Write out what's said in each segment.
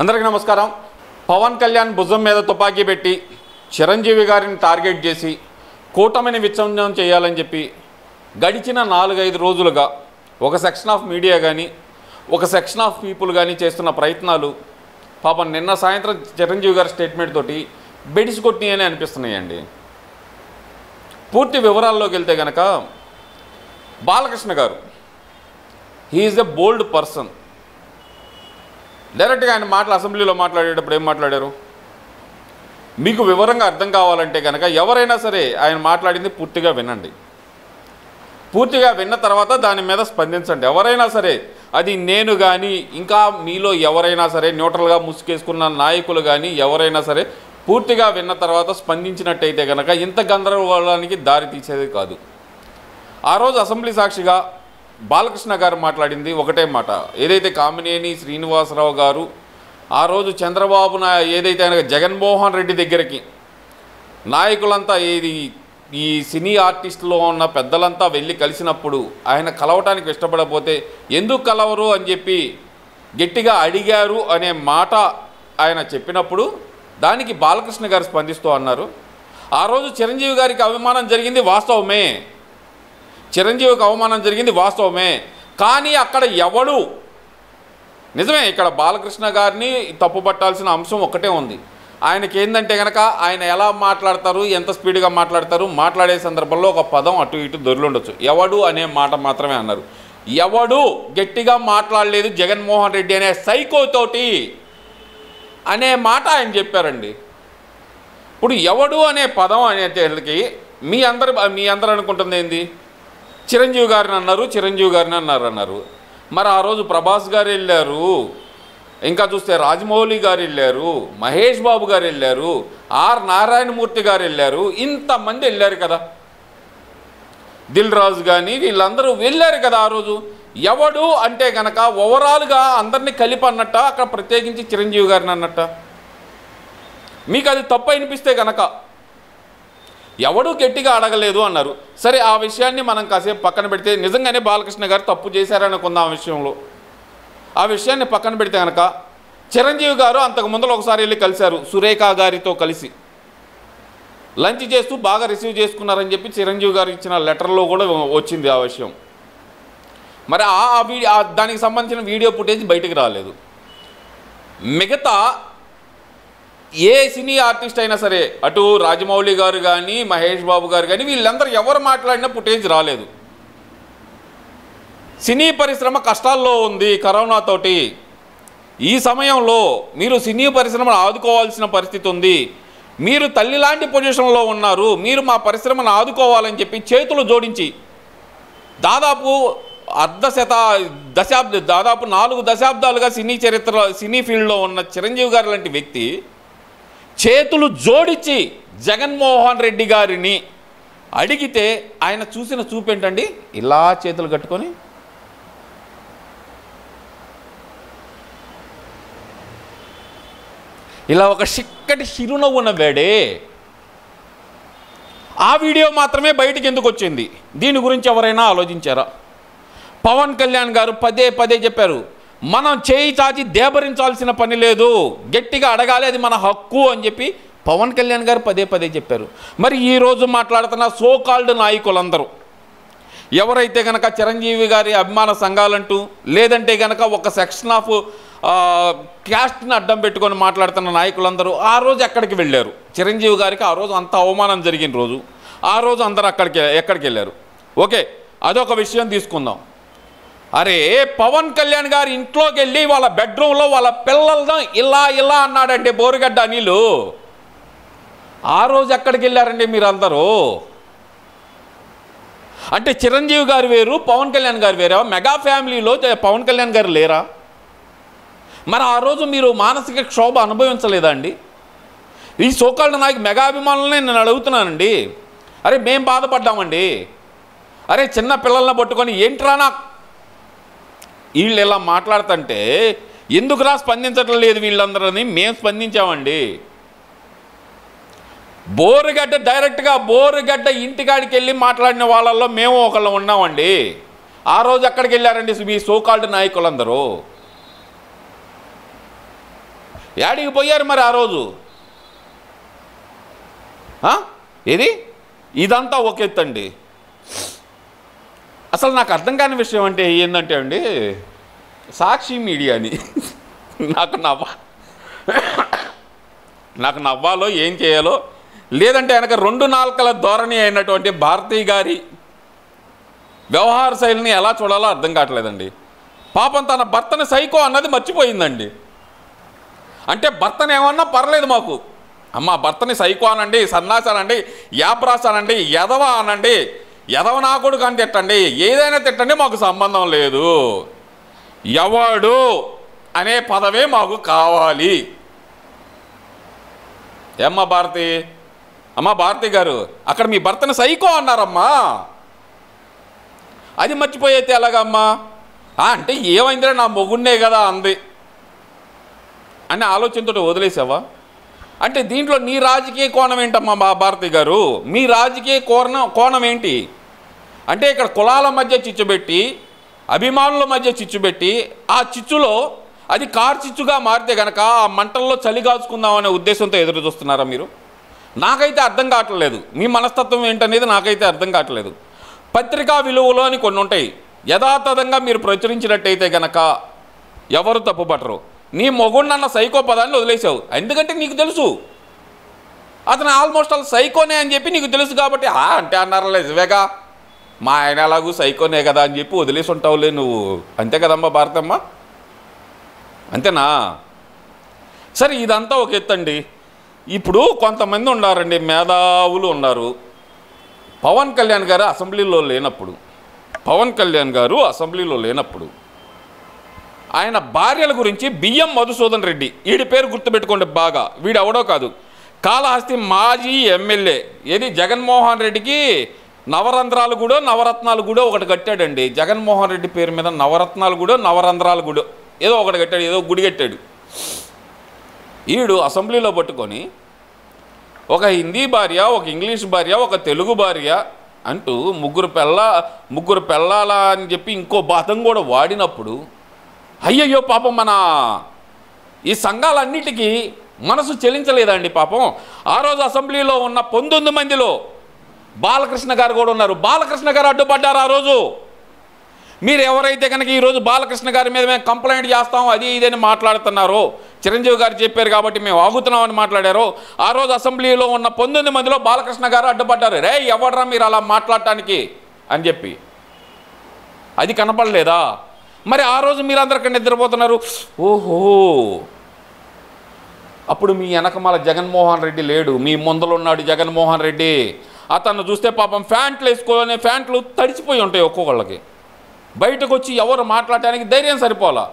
అందరికీ నమస్కారం. పవన్ కళ్యాణ్ భుజం మీద తుపాకీ పెట్టి చిరంజీవి గారిని టార్గెట్ చేసి కూటమిని విచ్ఛిన్నం చేయాలని చెప్పి గడిచిన 4-5 రోజులుగా ఒక సెక్షన్ ఆఫ్ మీడియా కానీ ఒక సెక్షన్ ఆఫ్ పీపుల్ కానీ చేస్తున్న ప్రయత్నాలు పాపం నిన్న సాయంత్రం చిరంజీవి గారి స్టేట్మెంట్ తోటి బెడిసికొట్టినాయని అనిపిస్తున్నాయండి. పూర్తి వివరాల్లోకి వెళ్తే కనుక బాలకృష్ణ గారు he is a bold person. డైరెక్ట్గా ఆయన మాటలు అసెంబ్లీలో మాట్లాడేటప్పుడు ఏం మాట్లాడారు మీకు వివరంగా అర్థం కావాలంటే కనుక ఎవరైనా సరే ఆయన మాట్లాడింది పూర్తిగా వినండి. పూర్తిగా విన్న తర్వాత దాని మీద స్పందించండి. ఎవరైనా సరే అది నేను కానీ ఇంకా మీలో ఎవరైనా సరే న్యూట్రల్గా ముసుకేసుకున్న నాయకులు కానీ ఎవరైనా సరే పూర్తిగా విన్న తర్వాత స్పందించినట్టయితే కనుక ఇంత గందరగోళానికి దారి తీసేది కాదు. ఆ రోజు అసెంబ్లీ సాక్షిగా బాలకృష్ణ గారు మాట్లాడింది ఒకటే మాట. ఏదైతే కామినేని శ్రీనివాసరావు గారు ఆ రోజు చంద్రబాబు ఏదైతే ఆయన జగన్మోహన్ రెడ్డి దగ్గరికి నాయకులంతా ఈ సినీ ఆర్టిస్టులో ఉన్న పెద్దలంతా వెళ్ళి కలిసినప్పుడు ఆయన కలవటానికి ఇష్టపడకపోతే ఎందుకు కలవరు అని చెప్పి గట్టిగా అడిగారు అనే మాట ఆయన చెప్పినప్పుడు దానికి బాలకృష్ణ గారు స్పందిస్తూ అన్నారు, ఆ రోజు చిరంజీవి గారికి అవమానం జరిగింది వాస్తవమే, చిరంజీవికి అవమానం జరిగింది వాస్తవమే, కానీ అక్కడ ఎవడు నిజమే. ఇక్కడ బాలకృష్ణ గారిని తప్పుపట్టాల్సిన అంశం ఒకటే ఉంది. ఆయనకి ఏంటంటే కనుక ఆయన ఎలా మాట్లాడతారు, ఎంత స్పీడ్గా మాట్లాడతారు, మాట్లాడే సందర్భంలో ఒక పదం అటు ఇటు దొర్లుండొచ్చు. ఎవడు అనే మాట మాత్రమే అన్నారు. ఎవడు గట్టిగా మాట్లాడలేదు జగన్మోహన్ రెడ్డి అనే సైకోతోటి అనే మాట ఆయన చెప్పారండి. ఇప్పుడు ఎవడు అనే పదం అనేకి మీ అందరు అనుకుంటుంది ఏంది, చిరంజీవి గారిని అన్నారు. మరి ఆ రోజు ప్రభాస్ గారు వెళ్ళారు, ఇంకా చూస్తే రాజమౌళి గారు వెళ్ళారు, మహేష్ బాబు గారు వెళ్ళారు, ఆర్ నారాయణమూర్తి గారు వెళ్ళారు, ఇంతమంది వెళ్ళారు కదా, దిల్ రాజు కానీ వీళ్ళందరూ వెళ్ళారు కదా. ఆ రోజు ఎవడు అంటే కనుక ఓవరాల్గా అందరినీ కలిపి అన్నట్ట, అక్కడ ప్రత్యేకించి చిరంజీవి గారిని అన్నట్ట. మీకు అది తప్పు అనిపిస్తే కనుక ఎవడూ గట్టిగా అడగలేదు అన్నారు. సరే, ఆ విషయాన్ని మనం కాసేపు పక్కన పెడితే నిజంగానే బాలకృష్ణ గారు తప్పు చేశారనుకుందాం. ఆ విషయంలో ఆ విషయాన్ని పక్కన పెడితే కనుక చిరంజీవి గారు అంతకు ముందర ఒకసారి వెళ్ళి కలిశారు సురేఖ గారితో కలిసి లంచ్ చేస్తూ బాగా రిసీవ్ చేసుకున్నారని చెప్పి చిరంజీవి గారు ఇచ్చిన లెటర్లో కూడా వచ్చింది ఆ విషయం. మరి దానికి సంబంధించిన వీడియో ఫుటేజ్ బయటికి రాలేదు. మిగతా ఏ సినీ ఆర్టిస్ట్ అయినా సరే అటు రాజమౌళి గారు కానీ మహేష్ బాబు గారు కానీ వీళ్ళందరూ ఎవరు మాట్లాడినా ఫుటేజ్ రాలేదు. సినీ పరిశ్రమ కష్టాల్లో ఉంది కరోనాతోటి. ఈ సమయంలో మీరు సినీ పరిశ్రమను ఆదుకోవాల్సిన పరిస్థితి ఉంది, మీరు తల్లి లాంటి పొజిషన్లో ఉన్నారు, మీరు మా పరిశ్రమను ఆదుకోవాలని చెప్పి చేతులు జోడించి దాదాపు దాదాపు 4 దశాబ్దాలుగా సినీ ఫీల్డ్లో ఉన్న చిరంజీవి గారు లాంటి వ్యక్తి చేతులు జోడించి జగన్మోహన్ రెడ్డి గారిని అడిగితే ఆయన చూసిన చూపేంటండి, ఇలా చేతులు కట్టుకొని ఇలా ఒక చిక్కటి చిరునవ్వు నవ్వాడే. ఆ వీడియో మాత్రమే బయటికి ఎందుకు వచ్చింది? దీని గురించి ఎవరైనా ఆలోచించారా? పవన్ కళ్యాణ్ గారు పదే పదే చెప్పారు, మనం చేయి చాచి దేబరించాల్సిన పని లేదు, గట్టిగా అడగాలి, అది మన హక్కు అని చెప్పి పవన్ కళ్యాణ్ గారు పదే పదే చెప్పారు. మరి ఈరోజు మాట్లాడుతున్న సోకాల్డ్ నాయకులందరూ ఎవరైతే కనుక చిరంజీవి గారి అభిమాన సంఘాలంటూ లేదంటే కనుక ఒక సెక్షన్ ఆఫ్ క్యాస్ట్ని అడ్డం పెట్టుకొని మాట్లాడుతున్న నాయకులందరూ ఆ రోజు ఎక్కడికి వెళ్ళారు? చిరంజీవి గారికి ఆ రోజు అంత అవమానం జరిగిన రోజు ఆ రోజు అందరూ ఎక్కడికి వెళ్ళారు? ఓకే, అదొక విషయం తీసుకుందాం. అరే, పవన్ కళ్యాణ్ గారు ఇంట్లోకి వెళ్ళి వాళ్ళ బెడ్రూమ్లో వాళ్ళ పిల్లలను ఇలా అన్నాడంటే బోరుగడ్డ అనిలు. ఆ రోజు ఎక్కడికి వెళ్ళారండి మీరందరూ? అంటే చిరంజీవి గారు వేరు, పవన్ కళ్యాణ్ గారు వేరా? మెగా ఫ్యామిలీలో పవన్ కళ్యాణ్ గారు లేరా? మరి ఆ రోజు మీరు మానసిక క్షోభ అనుభవించలేదా అండి? ఈ సోకాళ్ళ నాకు మెగా అభిమానులనే నేను అడుగుతున్నానండి. అరే, మేం బాధపడ్డామండి. అరే, చిన్న పిల్లల్ని పట్టుకొని ఏంట్రానా వీళ్ళు ఇలా మాట్లాడుతుంటే ఎందుకురా స్పందించటం లేదు వీళ్ళందరని మేము స్పందించామండి. బోరుగడ్డ డైరెక్ట్గా బోరుగడ్డ ఇంటికాడికి వెళ్ళి మాట్లాడిన వాళ్ళల్లో మేము ఒకళ్ళు ఉన్నామండి. ఆ రోజు ఎక్కడికి వెళ్ళారండి మీ సోకాల్డ్ నాయకులందరూ? యాడికి పోయారు మరి ఆ రోజు? ఇది ఇదంతా ఒక ఎత్తండి. అసలు నాకు అర్థం కాని విషయం అంటే ఏంటంటే అండి, సాక్షి మీడియాని నాకు నవ్వాలో ఏం చేయాలో, లేదంటే వెనక 2 నాలుకల ధోరణి అయినటువంటి భారతి గారి వ్యవహార శైలిని ఎలా చూడాలో అర్థం కావట్లేదండి. పాపం తన భర్తని సైకో అన్నది మర్చిపోయిందండి. అంటే భర్తని ఏమన్నా పర్లేదు మాకు, అమ్మ భర్తని సైకో అనండి, సన్నాసి అనండి, యాప్రాస్ అనండి, ఎదవ అనండి, ఎదవ నా కొడుకు అని తిట్టండి, ఏదైనా తిట్టండి, మాకు సంబంధం లేదు. ఎవడు అనే పదమే మాకు కావాలి. ఏమ్మా భారతి, అమ్మ భారతి గారు, అక్కడ మీ భర్తని సైకో అన్నారమ్మా, అది మర్చిపోయితే ఎలాగమ్మా? అంటే ఏమైందిరా, నా మొగున్నే కదా అంది అనే ఆలోచనతో వదిలేసావా? అంటే దీంట్లో నీ రాజకీయ కోణం ఏంటమ్మా భారతి గారు? మీ రాజకీయ కోణం ఏంటి అంటే, ఇక్కడ కులాల మధ్య చిచ్చుబెట్టి, అభిమానుల మధ్య చిచ్చుబెట్టి, ఆ చిచ్చులో అది కారు చిచ్చుగా మారితే కనుక ఆ మంటల్లో చలిగాచుకుందామనే ఉద్దేశంతో ఎదురు చూస్తున్నారా మీరు? నాకైతే అర్థం కావట్లేదు. మీ మనస్తత్వం ఏంటనేది నాకైతే అర్థం కావట్లేదు. పత్రికా విలువలు అని కొన్ని ఉంటాయి. యథాతథంగా మీరు ప్రచురించినట్టయితే కనుక ఎవరు తప్పుపట్టరు. నీ మొగుడినన్న సైకో పదాన్ని వదిలేసావు, ఎందుకంటే నీకు తెలుసు అతను ఆల్మోస్ట్ ఆల్ సైకోనే అని చెప్పి నీకు తెలుసు కాబట్టి అంటే అన్నారలే నిజమేగా, మా ఆయన ఎలాగూ సైకోనే కదా అని చెప్పి వదిలేసి ఉంటావులే నువ్వు. అంతే కదమ్మా భారతమ్మ, అంతేనా? సరే, ఇదంతా ఒక ఎత్తండి. ఇప్పుడు కొంతమంది ఉన్నారండి, మేధావులు ఉన్నారు. పవన్ కళ్యాణ్ గారు అసెంబ్లీలో లేనప్పుడు ఆయన భార్యల గురించి బియ్యం మధుసూదన్ రెడ్డి, వీడి పేరు గుర్తుపెట్టుకోండి బాగా, వీడు ఎవడో కాదు, కాళహస్తి మాజీ ఎమ్మెల్యే. ఏది జగన్మోహన్ రెడ్డికి నవరంధ్రాలు గుడో నవరత్నాలు గుడో ఒకటి కట్టాడండి. జగన్మోహన్ రెడ్డి పేరు మీద నవరత్నాలు గుడో నవరంధ్రాలు గుడో ఏదో ఒకటి కట్టాడు, ఏదో గుడి కట్టాడు. ఈడు అసెంబ్లీలో పట్టుకొని ఒక హిందీ భార్య, ఒక ఇంగ్లీష్ భార్య, ఒక తెలుగు భార్య అంటూ ముగ్గురు పెళ్ళాల అని చెప్పి ఇంకో బాధం కూడా వాడినప్పుడు, అయ్యయ్యో పాపం మన ఈ సంఘాలన్నిటికీ మనసు చెలించలేదండి పాపం. ఆ రోజు అసెంబ్లీలో ఉన్న 19 మందిలో బాలకృష్ణ గారు కూడా ఉన్నారు. బాలకృష్ణ గారు అడ్డుపడ్డారు ఆ రోజు. మీరు ఎవరైతే కనుక ఈరోజు బాలకృష్ణ గారి మీద మేము కంప్లైంట్ చేస్తాం అది ఇదని మాట్లాడుతున్నారో, చిరంజీవి గారు చెప్పారు కాబట్టి మేము ఆగుతున్నామని మాట్లాడారో, ఆ రోజు అసెంబ్లీలో ఉన్న 19 మందిలో బాలకృష్ణ గారు అడ్డుపడ్డారు. రే ఎవడ్రా మీరు అలా మాట్లాడటానికి అని చెప్పి. అది కనపడలేదా? మరి ఆ రోజు మీరు అందరికీ నిద్రపోతున్నారు. ఓహో, అప్పుడు మీ వెనకమాల జగన్మోహన్ రెడ్డి లేడు, మీ ముందలో ఉన్నాడు జగన్మోహన్ రెడ్డి. అతను చూస్తే పాపం ఫ్యాంట్లు తడిచిపోయి ఉంటాయి ఒక్కొక్కళ్ళకి. బయటకు వచ్చి ఎవరు మాట్లాడటానికి ధైర్యం సరిపోలా.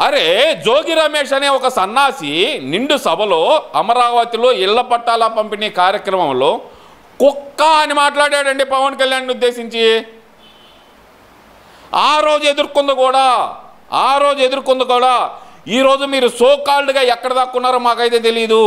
అరే జోగి రమేష్ అనే ఒక సన్నాసి నిండు సభలో అమరావతిలో ఇళ్ల పట్టాల పంపిణీ కార్యక్రమంలో కుక్క అని మాట్లాడాడండి పవన్ కళ్యాణ్ని ఉద్దేశించి. ఆ రోజు ఎదుర్కొంది కూడా ఈరోజు మీరు సోకాల్డ్గా ఎక్కడ దాక్కున్నారో మాకైతే తెలీదు.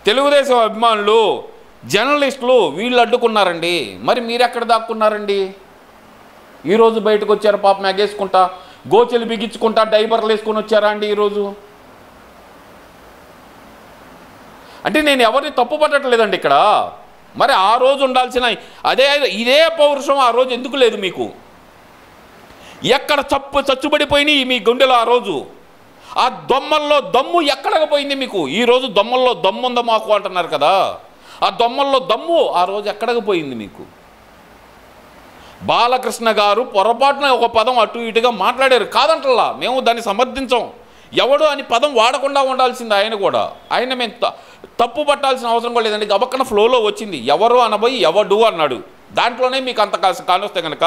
తెలుగుదేశం అభిమానులు, జర్నలిస్టులు వీళ్ళు అడ్డుకున్నారండి. మరి మీరు ఎక్కడ దాక్కున్నారండి? ఈరోజు బయటకు వచ్చారు పాపం, ఎగేసుకుంటా గోచెలు బిగించుకుంటా డైబర్లు వేసుకొని వచ్చారా అండి ఈరోజు? అంటే నేను ఎవరిని తప్పు పట్టట్లేదండి ఇక్కడ. మరి ఆ రోజు ఉండాల్సిన ఇదే పౌరుషం ఆ రోజు ఎందుకు లేదు మీకు? ఎక్కడ చచ్చుబడిపోయినాయి మీ గుండెలో ఆ రోజు? ఆ దొమ్మల్లో దమ్ము ఎక్కడికి పోయింది మీకు? ఈరోజు దొమ్మల్లో దమ్ముందా మాకు అంటున్నారు కదా, ఆ దొమ్మల్లో దమ్ము ఆ రోజు ఎక్కడికి పోయింది మీకు? బాలకృష్ణ గారు పొరపాటున ఒక పదం అటు ఇటుగా మాట్లాడారు, కాదంటల్లా, మేము దాన్ని సమర్థించాం. ఎవడు అని పదం వాడకుండా ఉండాల్సింది ఆయన కూడా. ఆయన మేము తప్పు పట్టాల్సిన అవసరం కూడా లేదండి. గబక్కన ఫ్లోలో వచ్చింది, ఎవరు అనబోయి ఎవడు అన్నాడు. దాంట్లోనే మీకు అంత కానొస్తే కనుక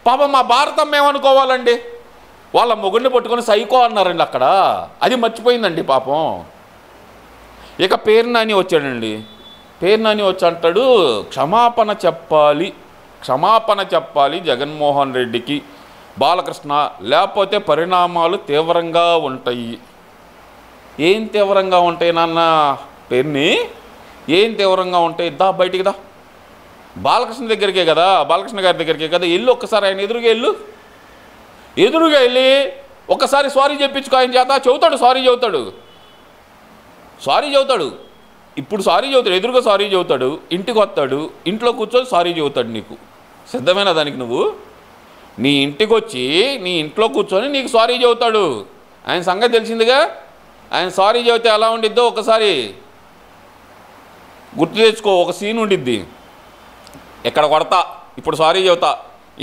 పాపం మా భారతం ఏమనుకోవాలండి? వాళ్ళ మొగుడిని పట్టుకొని సైకో అన్నారండి అక్కడ. అది మర్చిపోయిందండి పాపం. ఇక పేరు నాని వచ్చాడండి. పేరు నాని వచ్చి అంటాడు, క్షమాపణ చెప్పాలి జగన్మోహన్ రెడ్డికి బాలకృష్ణ, లేకపోతే పరిణామాలు తీవ్రంగా ఉంటాయి. ఏం తీవ్రంగా ఉంటాయి నాన్న? పేరుని ఏం తీవ్రంగా ఉంటాయి? బయటికి దా, బాలకృష్ణ దగ్గరికే కదా, బాలకృష్ణ గారి దగ్గరికే కదా, ఎల్లు ఒక్కసారి ఆయన ఎదురుగా వెళ్ళి ఒకసారి సారీ చెప్పించుకో ఆయన చేత. చెబుతాడు, సారీ చెబుతాడు. ఇప్పుడు సారీ చెబుతాడు, ఎదురుగా సారీ చెబుతాడు. ఇంటికి వస్తాడు, ఇంట్లో కూర్చొని సారీ చెబుతాడు. నీకు సిద్ధమైన దానికి నువ్వు నీ ఇంటికి వచ్చి నీ ఇంట్లో కూర్చొని నీకు సారీ చెబుతాడు. ఆయన సంగతి తెలిసిందిగా. ఆయన సారీ చెబితే ఎలా ఉండిద్దో ఒకసారి గుర్తు తెచ్చుకో. ఒక సీన్ ఉండిద్ది, ఎక్కడ కొడతా, ఇప్పుడు సారీ చెబుతా,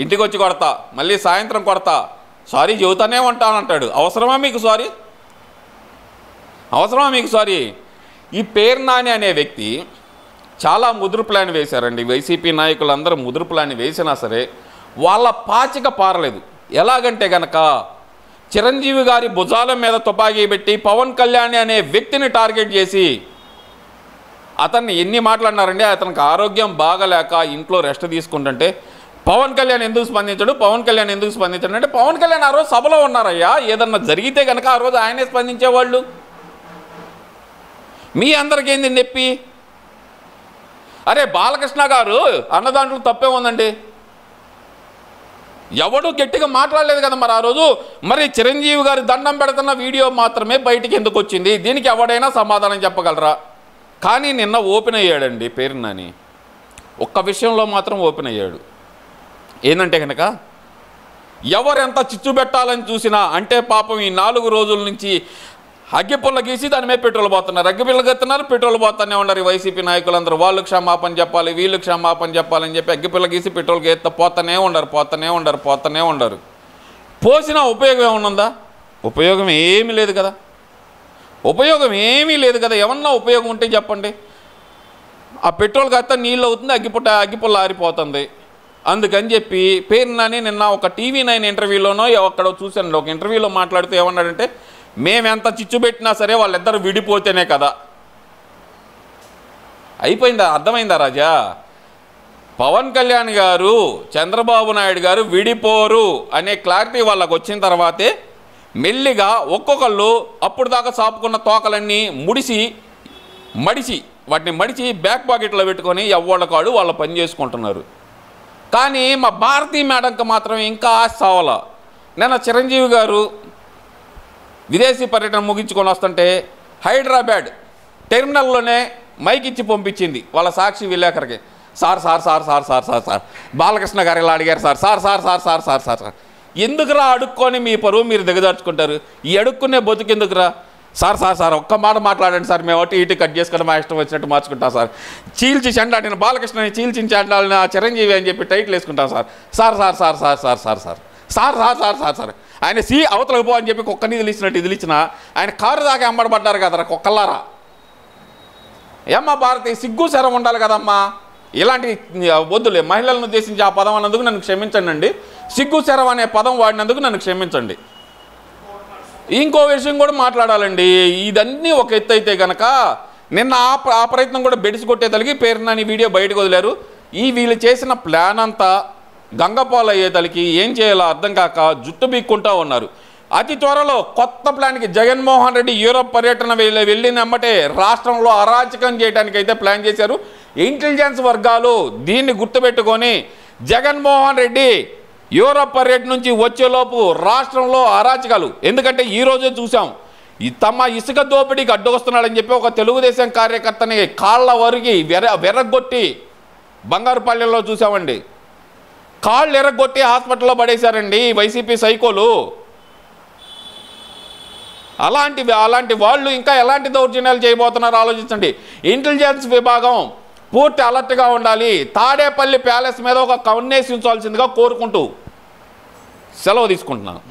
ఇంటికి వచ్చి కొడతా, మళ్ళీ సాయంత్రం కొడతా, సారీ చెబుతానే ఉంటానంటాడు. అవసరమా మీకు సారీ? ఈ పేరు నాని అనే వ్యక్తి చాలా ముదురు ప్లాన్ వేశారండి. వైసీపీ నాయకులందరూ ముదురు ప్లాన్ వేసినా సరే వాళ్ళ పాచిక పారలేదు. ఎలాగంటే గనక చిరంజీవి గారి భుజాల మీద తుపాకీ పెట్టి పవన్ కళ్యాణ్ అనే వ్యక్తిని టార్గెట్ చేసి అతన్ని ఎన్ని మాట్లాడినారండి. అతనికి ఆరోగ్యం బాగలేక ఇంట్లో రెస్ట్ తీసుకుంటుంటే పవన్ కళ్యాణ్ ఎందుకు స్పందించాడు అంటే పవన్ కళ్యాణ్ ఆ రోజు సభలో ఉన్నారయ్యా. ఏదన్నా జరిగితే కనుక ఆ రోజు ఆయనే స్పందించేవాళ్ళు. మీ అందరికీ ఏంది నొప్పి? అరే బాలకృష్ణ గారు అన్న దాంట్లో తప్పే ఉందండి. ఎవడు గట్టిగా మాట్లాడలేదు కదా మరి ఆ రోజు. మరి చిరంజీవి గారి దండం పెడుతున్న వీడియో మాత్రమే బయటికి ఎందుకు వచ్చింది? దీనికి ఎవడైనా సమాధానం చెప్పగలరా? కానీ నిన్న ఓపెన్ అయ్యాడండి పేరు నాని. ఒక్క విషయంలో మాత్రం ఓపెన్ అయ్యాడు. ఏంటంటే కనుక ఎవరెంత చిచ్చు పెట్టాలని చూసినా అంటే పాపం ఈ 4 రోజుల నుంచి అగ్గిపుల్ల గీసి దాని మీద పెట్రోల్ పోతున్నారు. అగ్గిపుల్ల గెత్తున్నారు, పెట్రోల్ పోతానే ఉన్నారు. ఈ వైసీపీ నాయకులందరూ వాళ్ళు క్షమాపణ చెప్పాలి, వీళ్ళు క్షమాపణ చెప్పాలని చెప్పి అగ్గిపుల్ల గీసి పెట్రోల్ గెత్త పోతూనే ఉండరు. పోసిన ఉపయోగం ఏమన్నా? ఉపయోగం ఏమీ లేదు కదా. ఏమన్నా ఉపయోగం ఉంటే చెప్పండి. ఆ పెట్రోల్ గత్త నీళ్ళు అవుతుంది, అగ్గిపుల్ల ఆరిపోతుంది. అందుకని చెప్పి పేరు నాని నిన్న ఒక TV9 ఇంటర్వ్యూలోనో ఎక్కడో చూశాను. ఒక ఇంటర్వ్యూలో మాట్లాడుతూ ఏమన్నాడంటే మేమెంత చిచ్చు పెట్టినా సరే వాళ్ళిద్దరు విడిపోతేనే కదా. అయిపోయిందా? అర్థమైందా రాజా? పవన్ కళ్యాణ్ గారు చంద్రబాబు నాయుడు గారు విడిపోరు అనే క్లారిటీ వాళ్ళకు వచ్చిన తర్వాతే మెల్లిగా ఒక్కొక్కళ్ళు అప్పుడు దాకా సాపుకున్న తోకలన్నీ వాటిని మడిచి బ్యాక్ పాకెట్లో పెట్టుకొని ఎవ్వళ్ళ కాడు వాళ్ళ పని చేసుకుంటున్నారు. కానీ మా భారతీ మేడంకి మాత్రం ఇంకా ఆశ సావాల. నిన్న చిరంజీవి గారు విదేశీ పర్యటన ముగించుకొని వస్తుంటే హైదరాబాద్ టెర్మినల్లోనే మైక్ ఇచ్చి పంపించింది వాళ్ళ సాక్షి విలేకరికి. సార్ బాలకృష్ణ గారు ఇలా అడిగారు సార్. ఎందుకురా అడుక్కొని మీ పరువు మీరు దిగదార్చుకుంటారు? ఈ అడుక్కునే బతుకు ఎందుకురా? సార్ ఒక్క మాట మాట్లాడండి సార్, మేము ఇటు కట్ చేసుకొని మా ఇష్టం వచ్చినట్టు మార్చుకుంటాం సార్. చీల్చి చెండాడిన బాలకృష్ణని చీల్చి చెండాడిన చిరంజీవి అని చెప్పి టైటిల్ వేసుకుంటాం సార్. ఆయన అవతలకు పో అని చెప్పి కుక్కని ఇదిలిచ్చినా ఆయన కారు దాకా అమ్మడబడ్డారు కదరా కుక్కల్లారా. ఏమ్మా భారతి, సిగ్గు శరం ఉండాలి కదమ్మా. ఇలాంటి వద్దులే, మహిళలను ఉద్దేశించి ఆ పదం అన్నందుకు నన్ను క్షమించండి అండి. సిగ్గు శరం అనే పదం వాడినందుకు నన్ను క్షమించండి. ఇంకో విషయం కూడా మాట్లాడాలండి. ఇదన్నీ ఒక ఎత్తు అయితే కనుక నిన్న ఆ ప్రయత్నం కూడా బెడిసి కొట్టేతలికి పేరు నాని వీడియో బయటకు వదిలారు. వీళ్ళు చేసిన ప్లాన్ అంతా గంగపాలు అయ్యేతలికి ఏం చేయాలో అర్థం కాక జుట్టు బీక్కుంటూ ఉన్నారు. అతి త్వరలో కొత్త ప్లాన్కి జగన్మోహన్ రెడ్డి యూరోప్ పర్యటన వెళ్ళినమ్మటే రాష్ట్రంలో అరాచకం చేయడానికి అయితే ప్లాన్ చేశారు. ఇంటెలిజెన్స్ వర్గాలు దీన్ని గుర్తుపెట్టుకొని జగన్మోహన్ రెడ్డి యూరోప్ పర్యటన నుంచి వచ్చేలోపు రాష్ట్రంలో అరాచకాలు. ఎందుకంటే ఈరోజే చూసాం తమ ఇసుక దోపిడీకి అడ్డుకొస్తున్నాడని చెప్పి ఒక తెలుగుదేశం కార్యకర్తని కాళ్ళ వరిగి వెరగొట్టి బంగారుపల్లెల్లో చూసామండి. కాళ్ళు ఎరగొట్టి హాస్పిటల్లో పడేశారండి వైసీపీ సైకోలు. అలాంటి వాళ్ళు ఇంకా ఎలాంటి దౌర్జన్యాలు చేయబోతున్నారో ఆలోచించండి. ఇంటెలిజెన్స్ విభాగం పూర్తి అలర్ట్గా ఉండాలి. తాడేపల్లి ప్యాలెస్ మీద ఒక కన్నేసి ఉంచాల్సిందిగా కోరుకుంటూ సెలవు తీసుకుంటున్నాను.